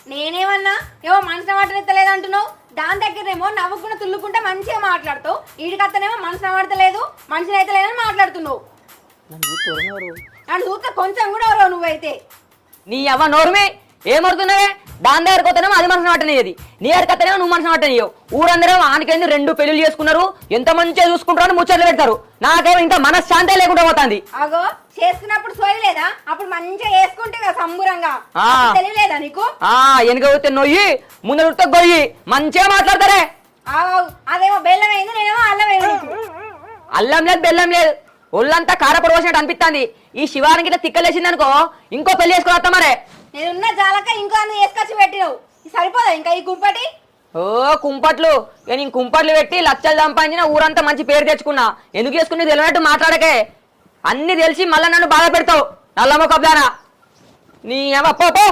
నేనేమన్నా ఏమో మనసున మాట్లాడతలేదు అంటున్నావు, దాని దగ్గరేమో నవ్వుకున్న తుల్లుకుంటే మంచిగా మాట్లాడుతావు, ఈడికత్తనేమో మనసున మాడతలేదు మనిషిని అయితే లేదని మాట్లాడుతున్నావు. నన్ను చూస్తే కొంచెం కూడా ఎవరో నువ్వైతే. నీ అవ్వ నోరుమే ఏమడుతున్నావే? దాని దగ్గరకు వస్తేనేమో అది మనసు పట్టనేది, నీ దగ్గరికి వస్తేనేమో నువ్వు మనసు పట్టనియవు. ఊరందరూ ఆనికేంది 2 పెళ్లిళ్ళు చేసుకున్నారు, ఎంత మంచిగా చూసుకుంటారు అని ముచ్చట్లు పెడతారు. నాకేమో ఇంకా మనశ్శాంతే లేకుండా పోతుంది. అగో చేసుకున్నప్పుడు సోయలేదా? అప్పుడు మంచిగా వేసుకుంటే కదా సంబురంగా, తెలియలేదా నీకు? వెనుక పోతే నొయ్యి ముందు ఉడితే గొయ్యి, మంచిగా మాట్లాడతారే. అదేమో బెల్లం అయింది, నేనేమో అల్లం వేయదు. అల్లం లేదు బెల్లం లేదు, ఒళ్ళంతా కారపొడి పోసినట్టు అనిపిస్తుంది. ఈ శివానికి ఇట్లా తిక్కలేసింది అనుకో ఇంకో పెళ్లి చేసుకోవద్దా మరే. నేనున్న జాలక ఇంకో అన్ని వేసుకొచ్చి పెట్టినావు, సరిపోదా ఇంకా ఈ కుంపటి? ఓ కుంపట్లు, నేను కుంపట్లు పెట్టి లచ్చలు సంపాదించిన ఊరంతా మంచి పేరు తెచ్చుకున్నా. ఎందుకు చేసుకుని తెలియనట్టు మాట్లాడకే, అన్ని తెలిసి మళ్ళీ నన్ను బాధ పెడతావు నల్లమ్మ కబ్దానా. నీ అవ్వ పో.